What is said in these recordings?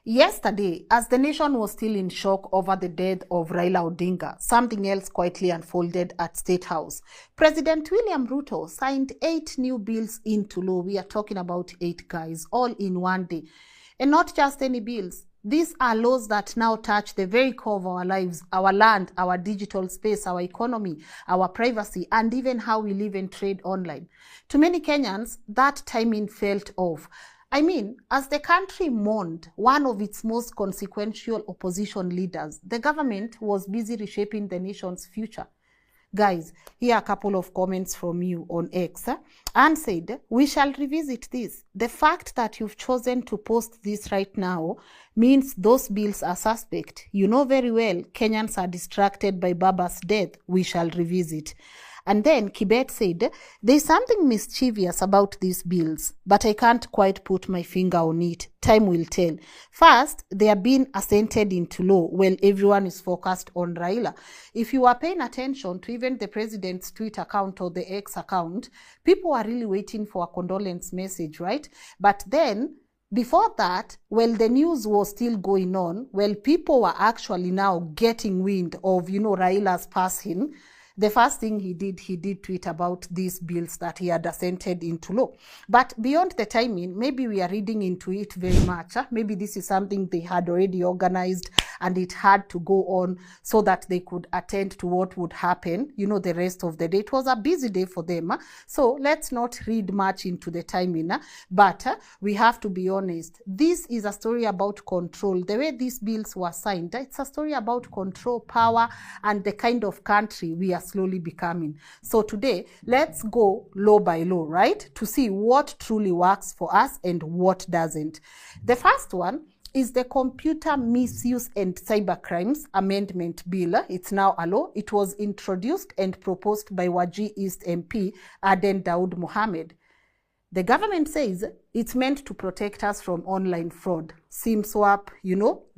Yesterday, as the nation was still in shock over the death of Raila Odinga, something else quietly unfolded at State House. President William Ruto signed 8 new bills into law. We are talking about 8 guys, all in one day. And not just any bills. These are laws that now touch the very core of our lives, our land, our digital space, our economy, our privacy, and even how we live and trade online. To many Kenyans, that timing felt off. I mean, as the country mourned one of its most consequential opposition leaders, the government was busy reshaping the nation's future. Guys, here are a couple of comments from you on X. Anne said, we shall revisit this. The fact that you've chosen to post this right now means those bills are suspect. You know very well Kenyans are distracted by Baba's death. We shall revisit. And then Kibet said, there's something mischievous about these bills, but I can't quite put my finger on it. Time will tell. First, they are being assented into law while everyone is focused on Raila. If you are paying attention to even the president's Twitter account or the X account, people are really waiting for a condolence message, right? But then, before that, while the news was still going on, while people were actually now getting wind of, Raila's passing, the first thing he did tweet about these bills that he had assented into law. But beyond the timing, maybe we are reading into it very much. Maybe this is something they had already organized and it had to go on so that they could attend to what would happen, the rest of the day. It was a busy day for them. So let's not read much into the timing. But we have to be honest. This is a story about control. The way these bills were signed, it's a story about control, power, and the kind of country we are slowly becoming. So today, let's go law by law, right? To see what truly works for us and what doesn't. The first one is the Computer Misuse and Cybercrimes Amendment Bill. It's now a law. It was introduced and proposed by Wajir East MP Aden Daud Mohamed. The government says it's meant to protect us from online fraud, SIM swap,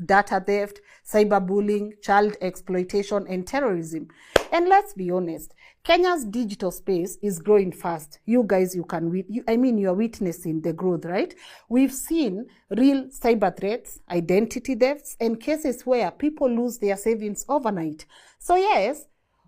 data theft, cyberbullying, child exploitation, and terrorism. And let's be honest, Kenya's digital space is growing fast. You guys, you are witnessing the growth, right? We've seen real cyber threats, identity thefts, and cases where people lose their savings overnight. So yes,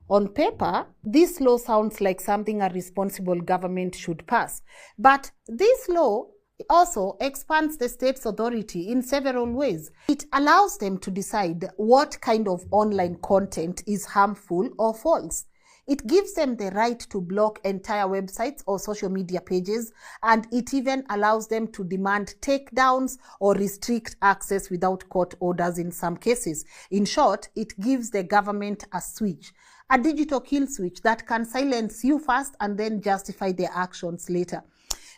on paper, this law sounds like something a responsible government should pass. But this law also expands the state's authority in several ways. It allows them to decide what kind of online content is harmful or false. It gives them the right to block entire websites or social media pages, and it even allows them to demand takedowns or restrict access without court orders in some cases. In short, it gives the government a switch, a digital kill switch that can silence you first and then justify their actions later.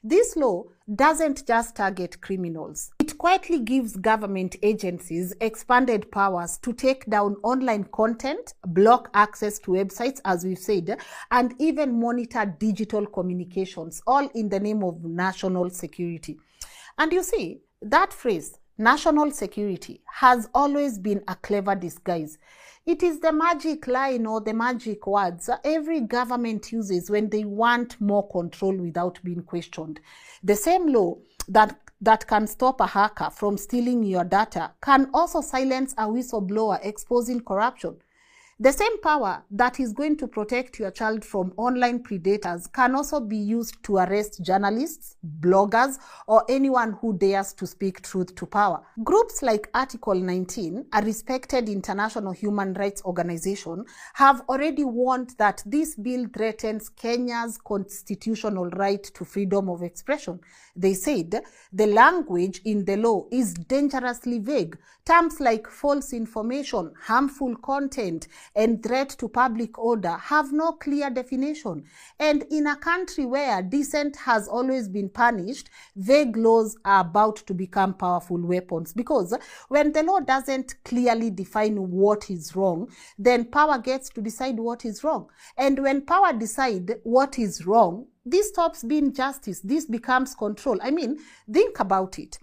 This law doesn't just target criminals. It quietly gives government agencies expanded powers to take down online content, block access to websites, as we've said, and even monitor digital communications, all in the name of national security. And you see, that phrase, national security, has always been a clever disguise. It is the magic line or the magic words every government uses when they want more control without being questioned. The same law that can stop a hacker from stealing your data can also silence a whistleblower exposing corruption. The same power that is going to protect your child from online predators can also be used to arrest journalists, bloggers, or anyone who dares to speak truth to power. Groups like Article 19, a respected international human rights organization, have already warned that this bill threatens Kenya's constitutional right to freedom of expression. They said the language in the law is dangerously vague. Terms like false information, harmful content, and threat to public order have no clear definition. And in a country where dissent has always been punished, vague laws are about to become powerful weapons. Because when the law doesn't clearly define what is wrong, then power gets to decide what is wrong. And when power decides what is wrong, this stops being justice. This becomes control. I mean, think about it.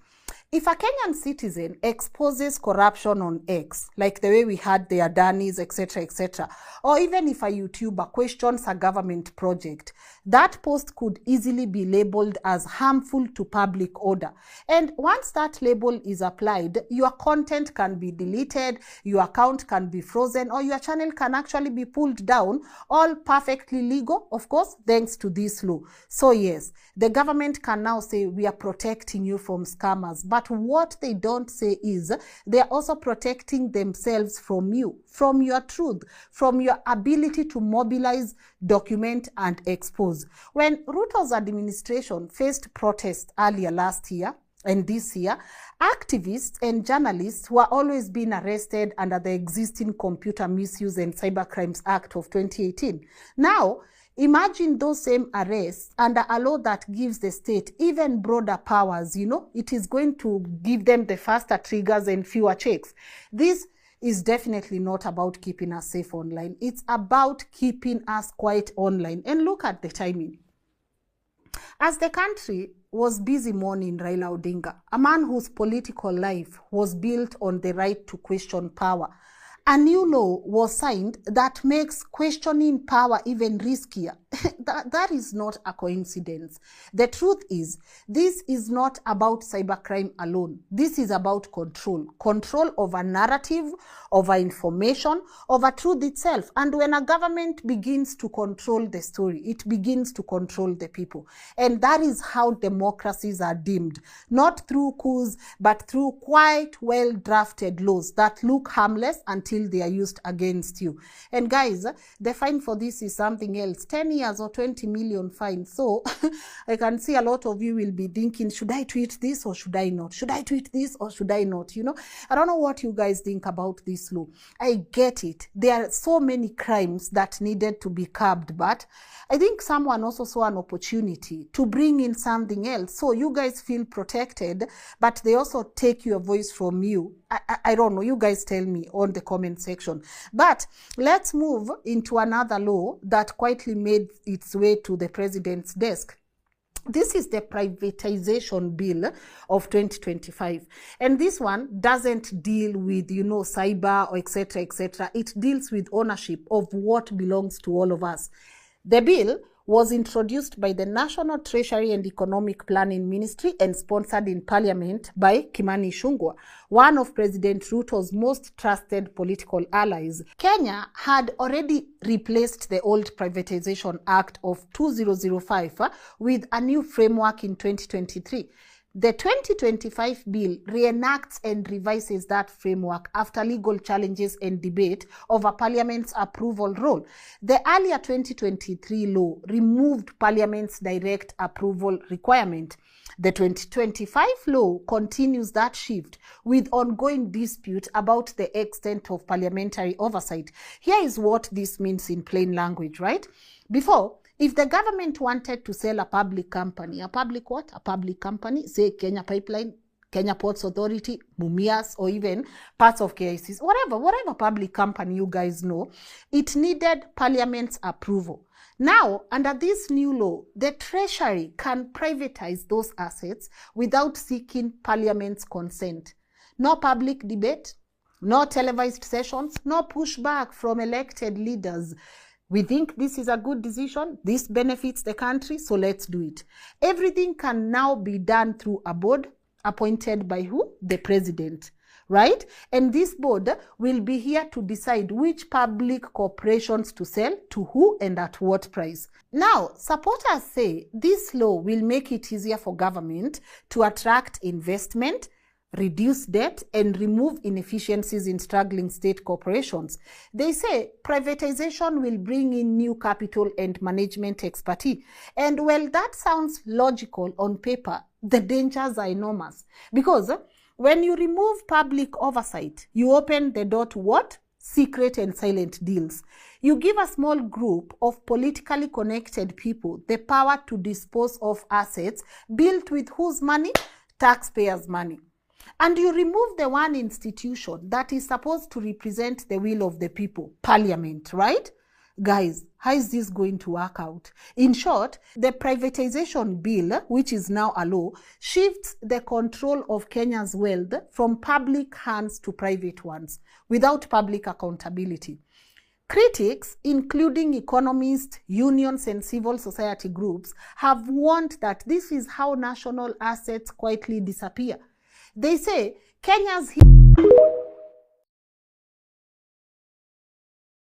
If a Kenyan citizen exposes corruption on X, like the way we had the Adanis, etc., or even if a YouTuber questions a government project, that post could easily be labeled as harmful to public order. And once that label is applied, your content can be deleted, your account can be frozen, or your channel can actually be pulled down, all perfectly legal, of course, thanks to this law. So yes, the government can now say, we are protecting you from scammers. But what they don't say is they are also protecting themselves from you, from your truth, from your ability to mobilize, document, and expose. When Ruto's administration faced protests earlier last year and this year, activists and journalists were always being arrested under the existing Computer Misuse and Cybercrimes Act of 2018. Now, imagine those same arrests under a law that gives the state even broader powers. It is going to give them the faster triggers and fewer checks. This is definitely not about keeping us safe online. It's about keeping us quiet online. And look at the timing. As the country was busy mourning Raila Odinga, a man whose political life was built on the right to question power, a new law was signed that makes questioning power even riskier. That is not a coincidence. The truth is, this is not about cybercrime alone. This is about control. Control over narrative, over information, over truth itself. And when a government begins to control the story, it begins to control the people. And that is how democracies are dimmed. Not through coups, but through quite well-drafted laws that look harmless until they are used against you. And guys, the fine for this is something else. 10 years or 20 million fine. So I can see a lot of you will be thinking, should I tweet this or should I not? Should I tweet this or should I not? I don't know what you guys think about this law. I get it. There are so many crimes that needed to be curbed, but I think someone also saw an opportunity to bring in something else. So you guys feel protected, but they also take your voice from you. I don't know. You guys tell me on the comment section. But let's move into another law that quietly made its way to the president's desk. This is the privatization bill of 2025. And this one doesn't deal with, cyber or etc. It deals with ownership of what belongs to all of us. The bill was introduced by the National Treasury and Economic Planning Ministry and sponsored in Parliament by Kimani Ichung'wah, one of President Ruto's most trusted political allies. Kenya had already replaced the old Privatization Act of 2005 with a new framework in 2023. The 2025 bill reenacts and revises that framework after legal challenges and debate over Parliament's approval role. The earlier 2023 law removed Parliament's direct approval requirement. The 2025 law continues that shift with ongoing dispute about the extent of parliamentary oversight. Here is what this means in plain language, right? Before, if the government wanted to sell a public company, a public company, say Kenya Pipeline, Kenya Ports Authority, Mumias, or even parts of KICs, whatever public company you guys know, it needed Parliament's approval. Now, under this new law, the Treasury can privatize those assets without seeking Parliament's consent. No public debate, no televised sessions, no pushback from elected leaders. We think this is a good decision, this benefits the country, so let's do it. Everything can now be done through a board appointed by who? The president, right? And this board will be here to decide which public corporations to sell to who and at what price. Now, supporters say this law will make it easier for government to attract investment, reduce debt, and remove inefficiencies in struggling state corporations. They say privatization will bring in new capital and management expertise. And well, that sounds logical on paper. The dangers are enormous. Because when you remove public oversight, you open the door to what? Secret and silent deals. You give a small group of politically connected people the power to dispose of assets built with whose money? Taxpayers' money. And you remove the one institution that is supposed to represent the will of the people, Parliament, right? Guys, how is this going to work out? In short, the privatization bill, which is now a law, shifts the control of Kenya's wealth from public hands to private ones without public accountability. Critics, including economists, unions, and civil society groups, have warned that this is how national assets quietly disappear. They say Kenya's